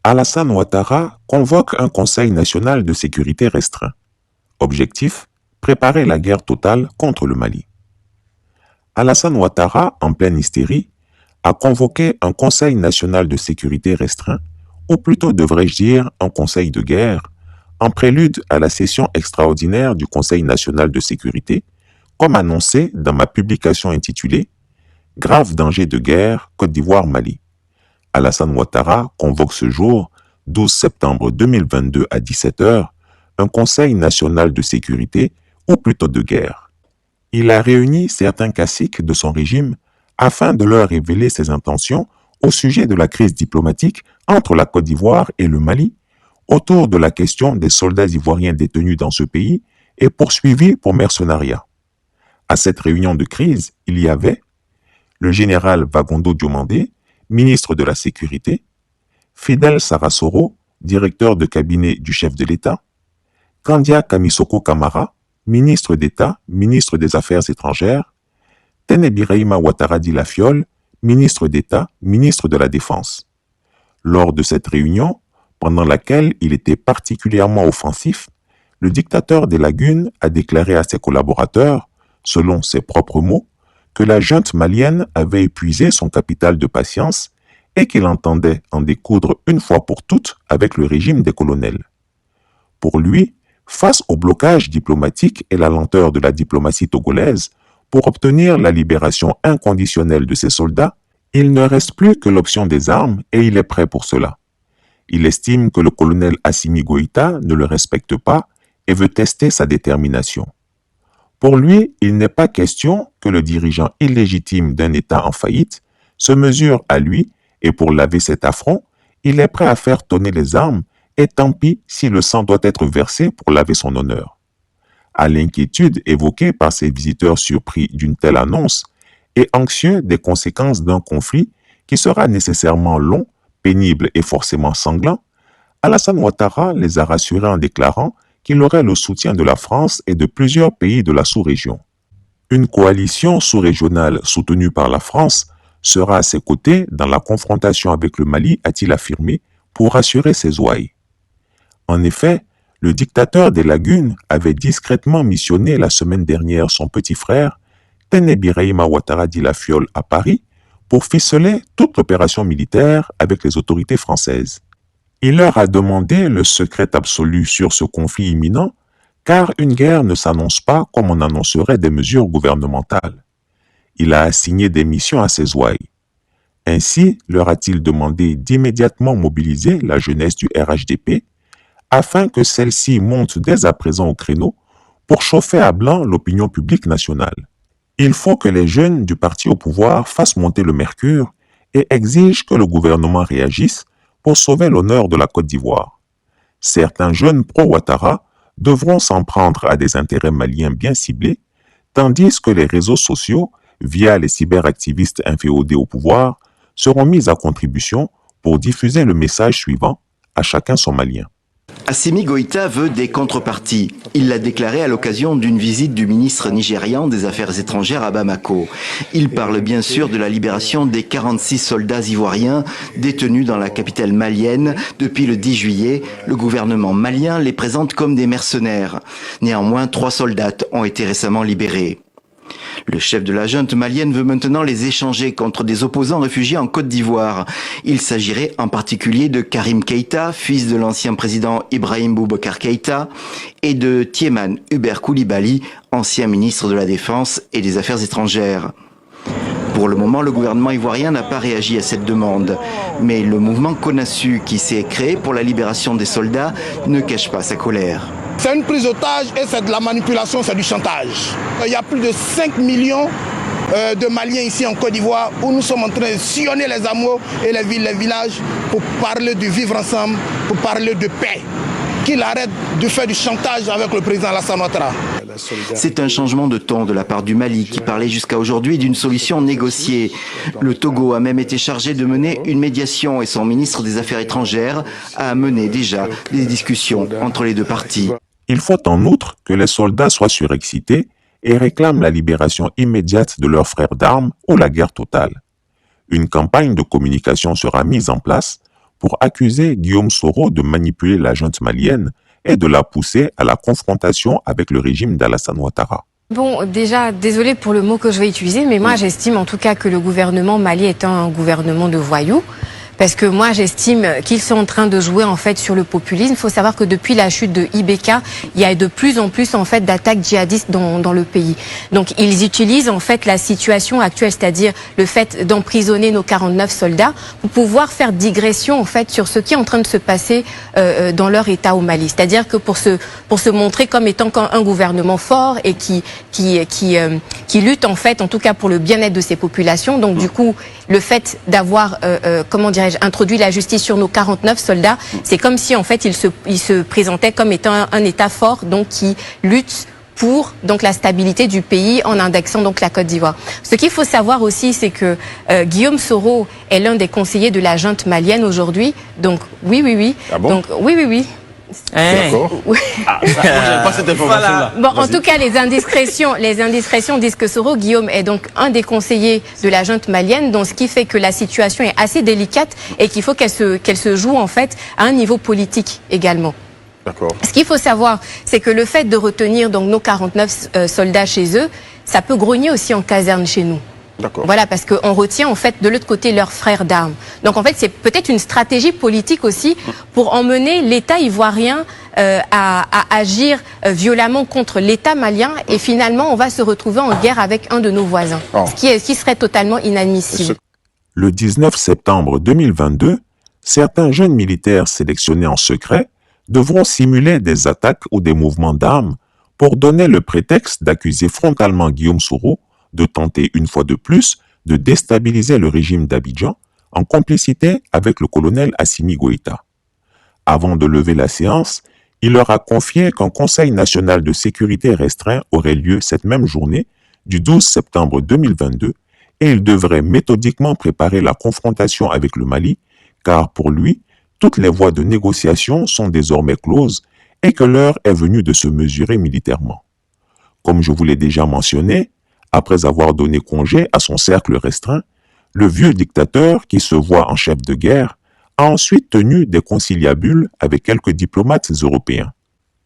Alassane Ouattara convoque un Conseil national de sécurité restreint. Objectif, préparer la guerre totale contre le Mali. Alassane Ouattara, en pleine hystérie, a convoqué un Conseil national de sécurité restreint, ou plutôt devrais-je dire un Conseil de guerre, en prélude à la session extraordinaire du Conseil national de sécurité, comme annoncé dans ma publication intitulée « Grave danger de guerre, Côte d'Ivoire-Mali ». Alassane Ouattara convoque ce jour, 12 septembre 2022 à 17h, un Conseil national de sécurité, ou plutôt de guerre. Il a réuni certains caciques de son régime afin de leur révéler ses intentions au sujet de la crise diplomatique entre la Côte d'Ivoire et le Mali, autour de la question des soldats ivoiriens détenus dans ce pays et poursuivis pour mercenariat. À cette réunion de crise, il y avait le général Vagondo Diomandé, ministre de la Sécurité, Fidel Sarasoro, directeur de cabinet du chef de l'État, Kandia Kamisoko Kamara, ministre d'État, ministre des Affaires étrangères, Tenebiraima Ouattara Dilafiol, ministre d'État, ministre de la Défense. Lors de cette réunion, pendant laquelle il était particulièrement offensif, le dictateur des Lagunes a déclaré à ses collaborateurs, selon ses propres mots, que la junte malienne avait épuisé son capital de patience et qu'il entendait en découdre une fois pour toutes avec le régime des colonels. Pour lui, face au blocage diplomatique et la lenteur de la diplomatie togolaise, pour obtenir la libération inconditionnelle de ses soldats, il ne reste plus que l'option des armes et il est prêt pour cela. Il estime que le colonel Assimi Goïta ne le respecte pas et veut tester sa détermination. Pour lui, il n'est pas question que le dirigeant illégitime d'un État en faillite se mesure à lui et pour laver cet affront, il est prêt à faire tonner les armes et tant pis si le sang doit être versé pour laver son honneur. À l'inquiétude évoquée par ses visiteurs surpris d'une telle annonce et anxieux des conséquences d'un conflit qui sera nécessairement long, pénible et forcément sanglant, Alassane Ouattara les a rassurés en déclarant qu'il aurait le soutien de la France et de plusieurs pays de la sous-région. Une coalition sous-régionale soutenue par la France sera à ses côtés dans la confrontation avec le Mali, a-t-il affirmé, pour rassurer ses ouailles. En effet, le dictateur des Lagunes avait discrètement missionné la semaine dernière son petit frère, Tenebiraima Ouattara Dilafiol, à Paris, pour ficeler toute l'opération militaire avec les autorités françaises. Il leur a demandé le secret absolu sur ce conflit imminent, car une guerre ne s'annonce pas comme on annoncerait des mesures gouvernementales. Il a assigné des missions à ses ouailles. Ainsi, leur a-t-il demandé d'immédiatement mobiliser la jeunesse du RHDP, afin que celle-ci monte dès à présent au créneau pour chauffer à blanc l'opinion publique nationale. Il faut que les jeunes du parti au pouvoir fassent monter le mercure et exigent que le gouvernement réagisse pour sauver l'honneur de la Côte d'Ivoire. Certains jeunes pro-Ouattara devront s'en prendre à des intérêts maliens bien ciblés, tandis que les réseaux sociaux, via les cyberactivistes inféodés au pouvoir, seront mis à contribution pour diffuser le message suivant « À chacun son malien ». Assimi Goïta veut des contreparties. Il l'a déclaré à l'occasion d'une visite du ministre nigérian des Affaires étrangères à Bamako. Il parle bien sûr de la libération des 46 soldats ivoiriens détenus dans la capitale malienne. Depuis le 10 juillet, le gouvernement malien les présente comme des mercenaires. Néanmoins, 3 soldats ont été récemment libérés. Le chef de la junte malienne veut maintenant les échanger contre des opposants réfugiés en Côte d'Ivoire. Il s'agirait en particulier de Karim Keïta, fils de l'ancien président Ibrahim Boubacar Keïta, et de Tieman Hubert Koulibaly, ancien ministre de la Défense et des Affaires étrangères. Pour le moment, le gouvernement ivoirien n'a pas réagi à cette demande. Mais le mouvement CONASU, qui s'est créé pour la libération des soldats, ne cache pas sa colère. C'est une prise d'otage et c'est de la manipulation, c'est du chantage. Il y a plus de 5 millions de Maliens ici en Côte d'Ivoire où nous sommes en train de sillonner les hameaux et les villes, les villages pour parler du vivre ensemble, pour parler de paix. Qu'il arrête de faire du chantage avec le président Alassane Ouattara. C'est un changement de ton de la part du Mali qui parlait jusqu'à aujourd'hui d'une solution négociée. Le Togo a même été chargé de mener une médiation et son ministre des Affaires étrangères a mené déjà des discussions entre les deux parties. Il faut en outre que les soldats soient surexcités et réclament la libération immédiate de leurs frères d'armes ou la guerre totale. Une campagne de communication sera mise en place pour accuser Guillaume Soro de manipuler la junte malienne et de la pousser à la confrontation avec le régime d'Alassane Ouattara. Bon, déjà, désolé pour le mot que je vais utiliser, mais moi j'estime en tout cas que le gouvernement mali est un gouvernement de voyous. Parce que moi, j'estime qu'ils sont en train de jouer en fait sur le populisme. Il faut savoir que depuis la chute de IBK, il y a de plus en plus en fait d'attaques djihadistes dans le pays. Donc, ils utilisent en fait la situation actuelle, c'est-à-dire le fait d'emprisonner nos 49 soldats pour pouvoir faire digression en fait sur ce qui est en train de se passer dans leur État au Mali. C'est-à-dire que pour se montrer comme étant un gouvernement fort et qui lutte en fait, en tout cas pour le bien-être de ces populations. Donc, du coup, le fait d'avoir comment dirais-je, introduit la justice sur nos 49 soldats, c'est comme si en fait il se présentait comme étant un État fort, donc qui lutte pour donc la stabilité du pays en indexant donc la Côte d'Ivoire. Ce qu'il faut savoir aussi, c'est que Guillaume Soro est l'un des conseillers de la junte malienne aujourd'hui. Donc oui. Ah bon? Donc oui. D'accord. J'avais pas cette information-là. Bon, en tout cas, les indiscrétions disent que Soro Guillaume est donc un des conseillers de la junte malienne, donc ce qui fait que la situation est assez délicate et qu'il faut qu'elle se joue en fait à un niveau politique également. D'accord. Ce qu'il faut savoir, c'est que le fait de retenir donc nos 49 soldats chez eux, ça peut grogner aussi en caserne chez nous. D'accord. Voilà, parce qu'on retient en fait de l'autre côté leurs frères d'armes. Donc en fait, c'est peut-être une stratégie politique aussi pour emmener l'État ivoirien à agir violemment contre l'État malien et finalement on va se retrouver en guerre avec un de nos voisins, ce qui serait totalement inadmissible. Le 19 septembre 2022, certains jeunes militaires sélectionnés en secret devront simuler des attaques ou des mouvements d'armes pour donner le prétexte d'accuser frontalement Guillaume Soro de tenter une fois de plus de déstabiliser le régime d'Abidjan en complicité avec le colonel Assimi Goïta. Avant de lever la séance, il leur a confié qu'un Conseil national de sécurité restreint aurait lieu cette même journée, du 12 septembre 2022, et il devrait méthodiquement préparer la confrontation avec le Mali, car pour lui, toutes les voies de négociation sont désormais closes et que l'heure est venue de se mesurer militairement. Comme je vous l'ai déjà mentionné, après avoir donné congé à son cercle restreint, le vieux dictateur, qui se voit en chef de guerre, a ensuite tenu des conciliabules avec quelques diplomates européens.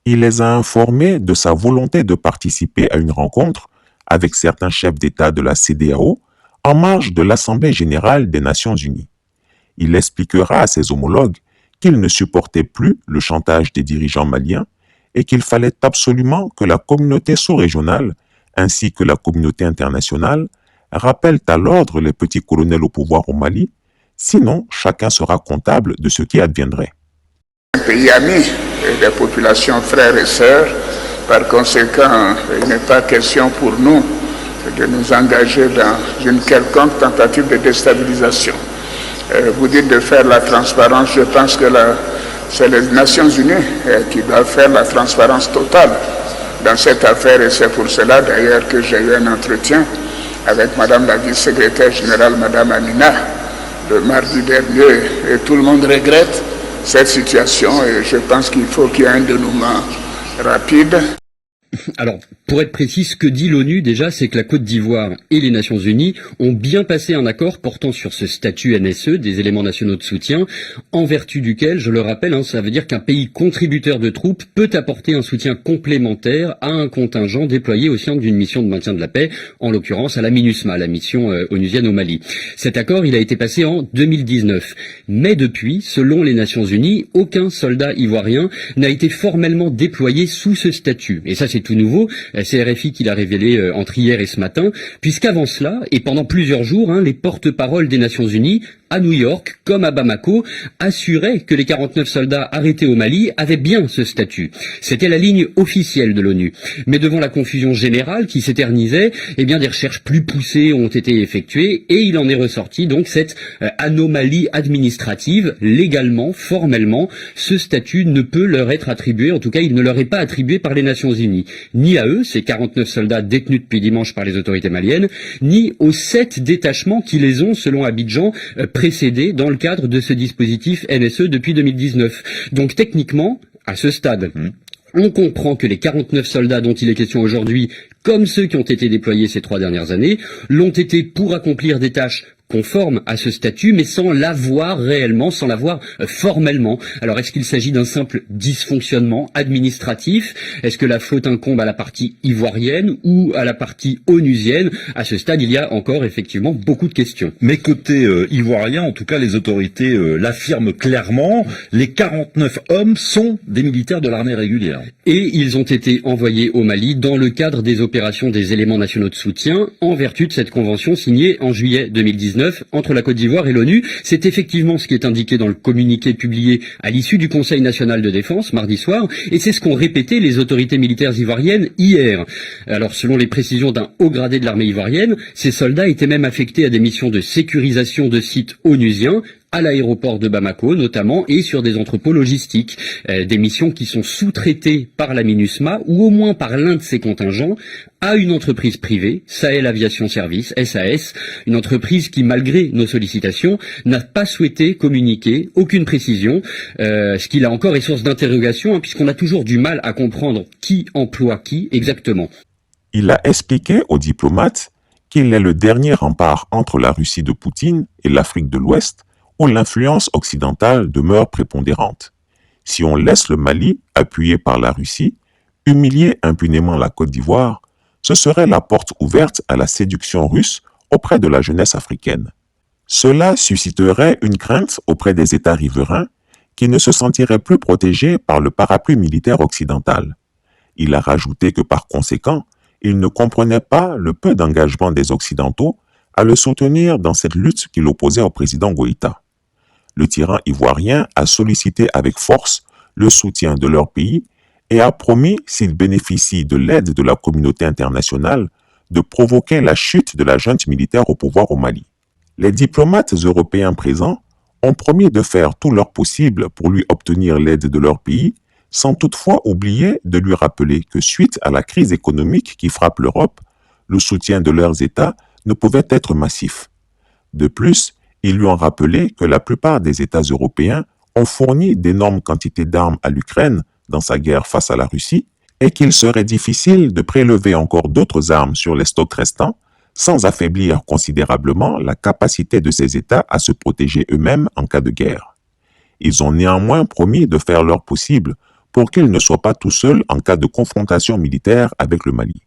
Il les a informés de sa volonté de participer à une rencontre avec certains chefs d'État de la CEDEAO en marge de l'Assemblée générale des Nations unies. Il expliquera à ses homologues qu'il ne supportait plus le chantage des dirigeants maliens et qu'il fallait absolument que la communauté sous-régionale ainsi que la communauté internationale rappellent à l'ordre les petits colonels au pouvoir au Mali, sinon chacun sera comptable de ce qui adviendrait. Un pays ami et des populations frères et sœurs, par conséquent, il n'est pas question pour nous de nous engager dans une quelconque tentative de déstabilisation. Vous dites de faire la transparence, je pense que c'est les Nations Unies qui doivent faire la transparence totale dans cette affaire, et c'est pour cela d'ailleurs que j'ai eu un entretien avec Madame la vice-secrétaire générale, Madame Amina, le mardi dernier, et tout le monde regrette cette situation et je pense qu'il faut qu'il y ait un dénouement rapide. Alors, pour être précis, ce que dit l'ONU déjà, c'est que la Côte d'Ivoire et les Nations Unies ont bien passé un accord portant sur ce statut NSE, des éléments nationaux de soutien, en vertu duquel, je le rappelle, ça veut dire qu'un pays contributeur de troupes peut apporter un soutien complémentaire à un contingent déployé au sein d'une mission de maintien de la paix, en l'occurrence à la MINUSMA, la mission onusienne au Mali. Cet accord, il a été passé en 2019. Mais depuis, selon les Nations Unies, aucun soldat ivoirien n'a été formellement déployé sous ce statut. Et ça, c'est tout nouveau, c'est RFI qui l'a révélé entre hier et ce matin, puisqu'avant cela, et pendant plusieurs jours, les porte-paroles des Nations Unies, à New York, comme à Bamako, assuraient que les 49 soldats arrêtés au Mali avaient bien ce statut. C'était la ligne officielle de l'ONU. Mais devant la confusion générale qui s'éternisait, eh bien des recherches plus poussées ont été effectuées et il en est ressorti donc cette anomalie administrative. Légalement, formellement, ce statut ne peut leur être attribué, en tout cas il ne leur est pas attribué par les Nations Unies. Ni à eux, ces 49 soldats détenus depuis dimanche par les autorités maliennes, ni aux 7 détachements qui les ont, selon Abidjan, précédés dans le cadre de ce dispositif NSE depuis 2019. Donc techniquement, à ce stade, on comprend que les 49 soldats dont il est question aujourd'hui, comme ceux qui ont été déployés ces 3 dernières années, l'ont été pour accomplir des tâches conforme à ce statut, mais sans l'avoir réellement, sans l'avoir formellement. Alors est-ce qu'il s'agit d'un simple dysfonctionnement administratif? Est-ce que la faute incombe à la partie ivoirienne ou à la partie onusienne? À ce stade, il y a encore effectivement beaucoup de questions. Mais côté ivoirien, en tout cas, les autorités l'affirment clairement, les 49 hommes sont des militaires de l'armée régulière. Et ils ont été envoyés au Mali dans le cadre des opérations des éléments nationaux de soutien en vertu de cette convention signée en juillet 2019 entre la Côte d'Ivoire et l'ONU. C'est effectivement ce qui est indiqué dans le communiqué publié à l'issue du Conseil national de défense mardi soir, et c'est ce qu'ont répété les autorités militaires ivoiriennes hier. Alors selon les précisions d'un haut gradé de l'armée ivoirienne, ces soldats étaient même affectés à des missions de sécurisation de sites onusiens, à l'aéroport de Bamako notamment, et sur des entrepôts logistiques, des missions qui sont sous-traitées par la MINUSMA ou au moins par l'un de ses contingents à une entreprise privée, Sahel Aviation Service, SAS, une entreprise qui, malgré nos sollicitations, n'a pas souhaité communiquer aucune précision, ce qui là encore est source d'interrogation, puisqu'on a toujours du mal à comprendre qui emploie qui exactement. Il a expliqué aux diplomates qu'il est le dernier rempart entre la Russie de Poutine et l'Afrique de l'Ouest, où l'influence occidentale demeure prépondérante. Si on laisse le Mali, appuyé par la Russie, humilier impunément la Côte d'Ivoire, ce serait la porte ouverte à la séduction russe auprès de la jeunesse africaine. Cela susciterait une crainte auprès des États riverains qui ne se sentiraient plus protégés par le parapluie militaire occidental. Il a rajouté que par conséquent, il ne comprenait pas le peu d'engagement des Occidentaux à le soutenir dans cette lutte qui l'opposait au président Goïta. Le tyran ivoirien a sollicité avec force le soutien de leur pays et a promis, s'il bénéficie de l'aide de la communauté internationale, de provoquer la chute de la junte militaire au pouvoir au Mali. Les diplomates européens présents ont promis de faire tout leur possible pour lui obtenir l'aide de leur pays, sans toutefois oublier de lui rappeler que suite à la crise économique qui frappe l'Europe, le soutien de leurs États ne pouvait être massif. De plus, ils lui ont rappelé que la plupart des États européens ont fourni d'énormes quantités d'armes à l'Ukraine dans sa guerre face à la Russie et qu'il serait difficile de prélever encore d'autres armes sur les stocks restants sans affaiblir considérablement la capacité de ces États à se protéger eux-mêmes en cas de guerre. Ils ont néanmoins promis de faire leur possible pour qu'ils ne soient pas tout seuls en cas de confrontation militaire avec le Mali.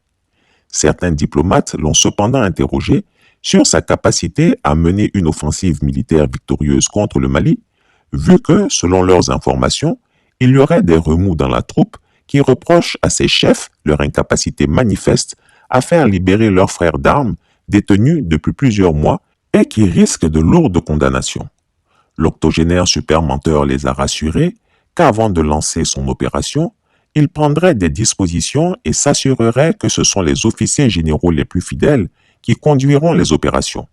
Certains diplomates l'ont cependant interrogé sur sa capacité à mener une offensive militaire victorieuse contre le Mali, vu que, selon leurs informations, il y aurait des remous dans la troupe qui reprochent à ses chefs leur incapacité manifeste à faire libérer leurs frères d'armes détenus depuis plusieurs mois et qui risquent de lourdes condamnations. L'octogénaire supermenteur les a rassurés qu'avant de lancer son opération, il prendrait des dispositions et s'assurerait que ce sont les officiers généraux les plus fidèles qui conduiront les opérations.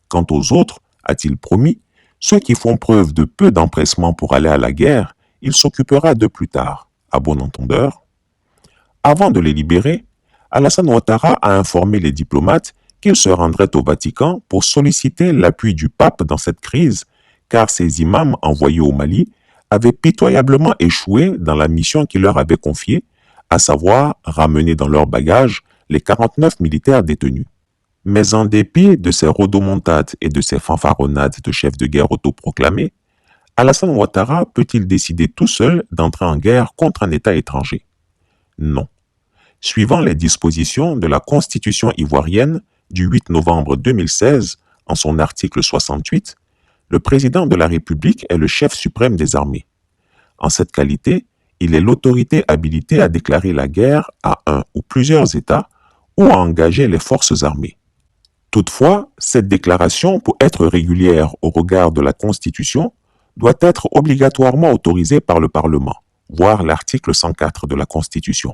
Quant aux autres, a-t-il promis, ceux qui font preuve de peu d'empressement pour aller à la guerre, il s'occupera d'eux plus tard, à bon entendeur. Avant de les libérer, Alassane Ouattara a informé les diplomates qu'il se rendrait au Vatican pour solliciter l'appui du pape dans cette crise, car ses imams envoyés au Mali avaient pitoyablement échoué dans la mission qu'il leur avait confiée, à savoir ramener dans leur bagage les 49 militaires détenus. Mais en dépit de ces rodomontades et de ces fanfaronnades de chefs de guerre autoproclamés, Alassane Ouattara peut-il décider tout seul d'entrer en guerre contre un État étranger? Non. Suivant les dispositions de la Constitution ivoirienne du 8 novembre 2016, en son article 68, le président de la République est le chef suprême des armées. En cette qualité, il est l'autorité habilitée à déclarer la guerre à un ou plusieurs États ou à engager les forces armées. Toutefois, cette déclaration, pour être régulière au regard de la Constitution, doit être obligatoirement autorisée par le Parlement, voire l'article 104 de la Constitution.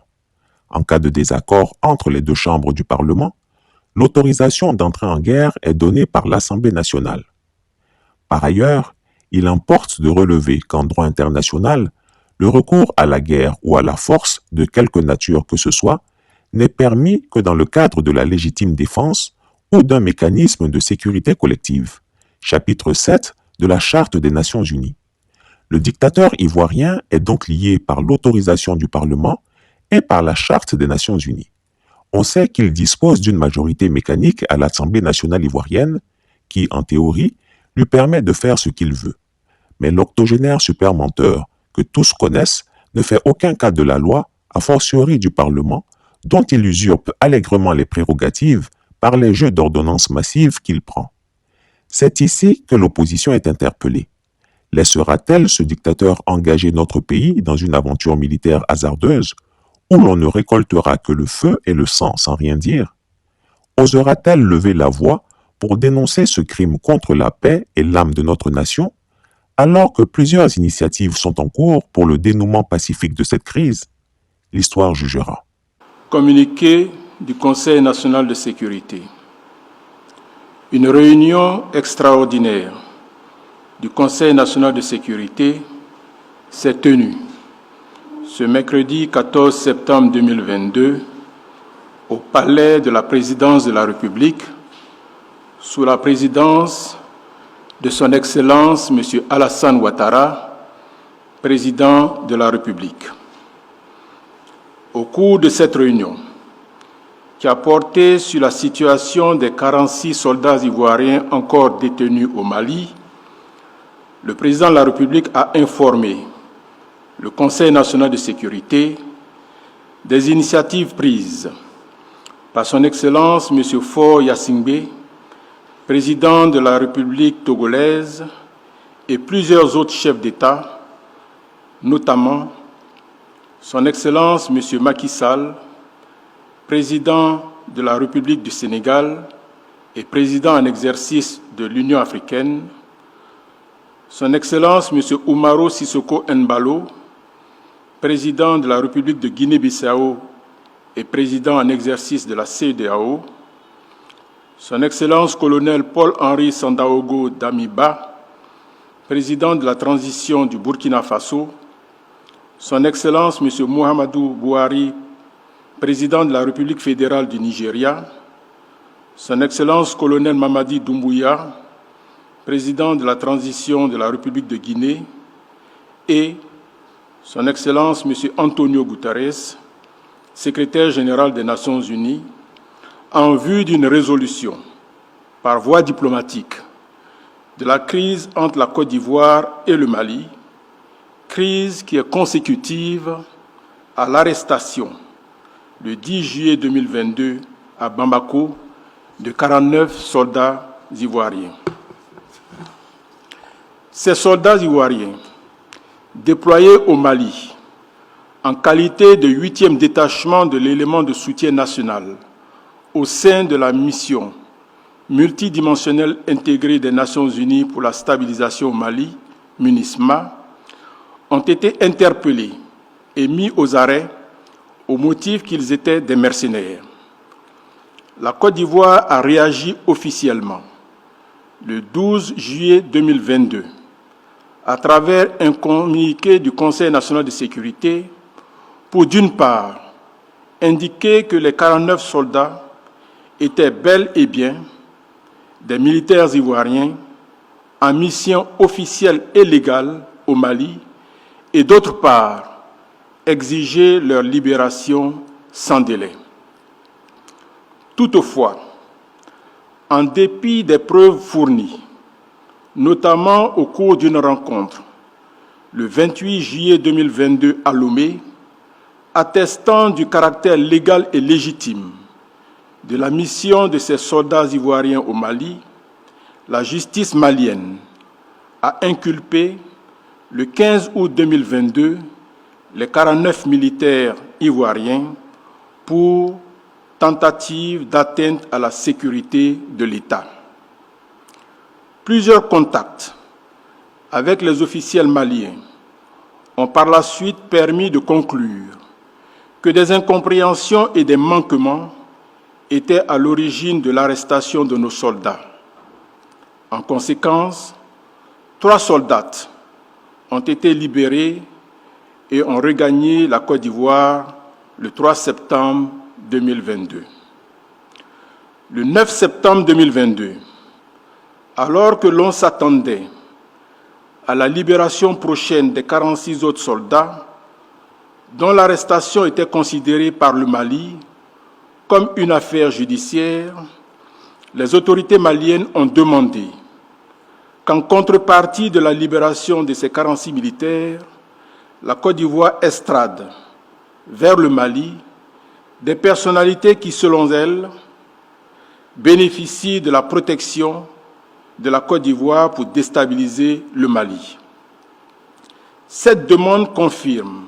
En cas de désaccord entre les deux chambres du Parlement, l'autorisation d'entrer en guerre est donnée par l'Assemblée nationale. Par ailleurs, il importe de relever qu'en droit international, le recours à la guerre ou à la force, de quelque nature que ce soit, n'est permis que dans le cadre de la légitime défense ou d'un mécanisme de sécurité collective. Chapitre 7 de la Charte des Nations Unies. Le dictateur ivoirien est donc lié par l'autorisation du Parlement et par la Charte des Nations Unies. On sait qu'il dispose d'une majorité mécanique à l'Assemblée nationale ivoirienne, qui, en théorie, lui permet de faire ce qu'il veut. Mais l'octogénaire super menteur, que tous connaissent, ne fait aucun cas de la loi, a fortiori du Parlement, dont il usurpe allègrement les prérogatives par les jeux d'ordonnances massives qu'il prend. C'est ici que l'opposition est interpellée. Laissera-t-elle ce dictateur engager notre pays dans une aventure militaire hasardeuse, où l'on ne récoltera que le feu et le sang sans rien dire? Osera-t-elle lever la voix pour dénoncer ce crime contre la paix et l'âme de notre nation, alors que plusieurs initiatives sont en cours pour le dénouement pacifique de cette crise? L'histoire jugera. Communiqué du Conseil national de sécurité. Une réunion extraordinaire du Conseil national de sécurité s'est tenue ce mercredi 14 septembre 2022 au Palais de la Présidence de la République sous la présidence de Son Excellence M. Alassane Ouattara, Président de la République. Au cours de cette réunion, qui a porté sur la situation des 46 soldats ivoiriens encore détenus au Mali, le Président de la République a informé le Conseil national de sécurité des initiatives prises par Son Excellence M. Faure Gnassingbé, Président de la République togolaise, et plusieurs autres chefs d'État, notamment Son Excellence M. Macky Sall, Président de la République du Sénégal et Président en exercice de l'Union africaine, Son Excellence M. Oumaro Sissoko Embalo, Président de la République de Guinée-Bissau et Président en exercice de la CEDEAO, Son Excellence Colonel Paul-Henri Sandaogo Damiba, Président de la transition du Burkina Faso, Son Excellence M. Muhammadu Buhari, Président de la République fédérale du Nigeria, Son Excellence Colonel Mamadi Doumbouya, Président de la transition de la République de Guinée, et Son Excellence M. Antonio Guterres, Secrétaire général des Nations Unies, en vue d'une résolution par voie diplomatique de la crise entre la Côte d'Ivoire et le Mali, crise qui est consécutive à l'arrestation le 10 juillet 2022 à Bamako de 49 soldats ivoiriens. Ces soldats ivoiriens, déployés au Mali en qualité de 8e détachement de l'élément de soutien national au sein de la mission multidimensionnelle intégrée des Nations Unies pour la stabilisation au Mali, MINUSMA, ont été interpellés et mis aux arrêts au motif qu'ils étaient des mercenaires. La Côte d'Ivoire a réagi officiellement le 12 juillet 2022 à travers un communiqué du Conseil national de sécurité pour, d'une part, indiquer que les 49 soldats étaient bel et bien des militaires ivoiriens en mission officielle et légale au Mali, et d'autre part, exiger leur libération sans délai. Toutefois, en dépit des preuves fournies, notamment au cours d'une rencontre le 28 juillet 2022 à Lomé, attestant du caractère légal et légitime de la mission de ces soldats ivoiriens au Mali, la justice malienne a inculpé le 15 août 2022 les 49 militaires ivoiriens pour tentative d'atteinte à la sécurité de l'État. Plusieurs contacts avec les officiels maliens ont par la suite permis de conclure que des incompréhensions et des manquements étaient à l'origine de l'arrestation de nos soldats. En conséquence, 3 soldats ont été libérés et ont regagné la Côte d'Ivoire le 3 septembre 2022. Le 9 septembre 2022, alors que l'on s'attendait à la libération prochaine des 46 autres soldats, dont l'arrestation était considérée par le Mali comme une affaire judiciaire, les autorités maliennes ont demandé qu'en contrepartie de la libération de ces 46 militaires, la Côte d'Ivoire extrade vers le Mali des personnalités qui, selon elles, bénéficient de la protection de la Côte d'Ivoire pour déstabiliser le Mali. Cette demande confirme,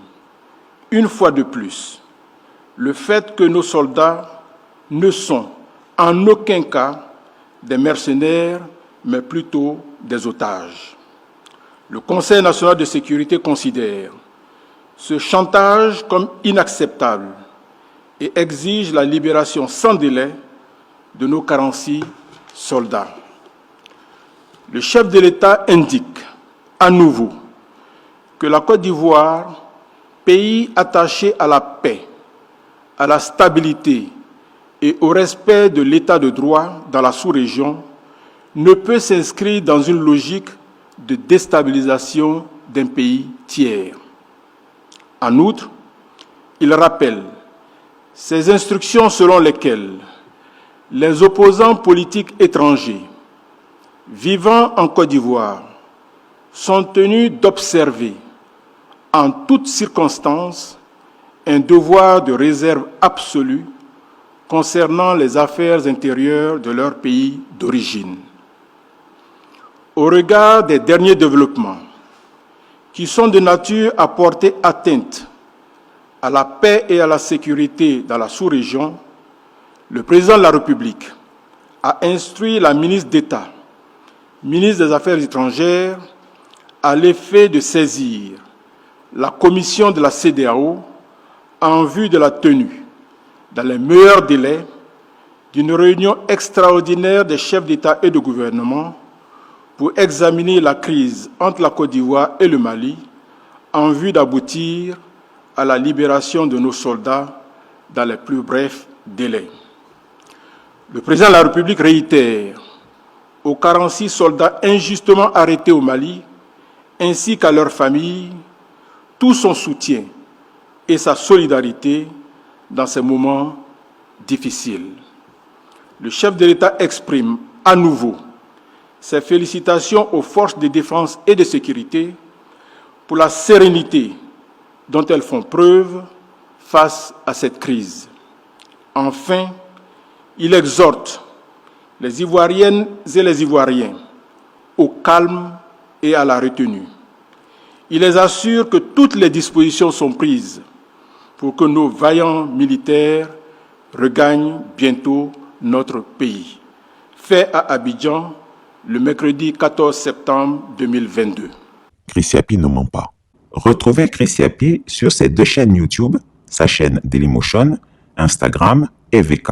une fois de plus, le fait que nos soldats ne sont en aucun cas des mercenaires, mais plutôt des otages. Le Conseil national de sécurité considère ce chantage comme inacceptable et exige la libération sans délai de nos 46 soldats. Le chef de l'État indique à nouveau que la Côte d'Ivoire, pays attaché à la paix, à la stabilité et au respect de l'état de droit dans la sous-région, ne peut s'inscrire dans une logique de déstabilisation d'un pays tiers. En outre, il rappelle ces instructions selon lesquelles les opposants politiques étrangers vivant en Côte d'Ivoire sont tenus d'observer en toutes circonstances un devoir de réserve absolue concernant les affaires intérieures de leur pays d'origine. Au regard des derniers développements qui sont de nature à porter atteinte à la paix et à la sécurité dans la sous-région, le président de la République a instruit la ministre d'État, ministre des Affaires étrangères, à l'effet de saisir la commission de la CEDEAO en vue de la tenue, dans les meilleurs délais, d'une réunion extraordinaire des chefs d'État et de gouvernement pour examiner la crise entre la Côte d'Ivoire et le Mali en vue d'aboutir à la libération de nos soldats dans les plus brefs délais. Le président de la République réitère aux 46 soldats injustement arrêtés au Mali, ainsi qu'à leurs familles, tout son soutien et sa solidarité dans ces moments difficiles. Le chef de l'État exprime à nouveau ses félicitations aux forces de défense et de sécurité pour la sérénité dont elles font preuve face à cette crise. Enfin, il exhorte les Ivoiriennes et les Ivoiriens au calme et à la retenue. Il les assure que toutes les dispositions sont prises pour que nos vaillants militaires regagnent bientôt notre pays. Fait à Abidjan, le mercredi 14 septembre 2022. Chris Yapi ne ment pas. Retrouvez Chris Yapi sur ses deux chaînes YouTube, sa chaîne Dailymotion, Instagram et VK.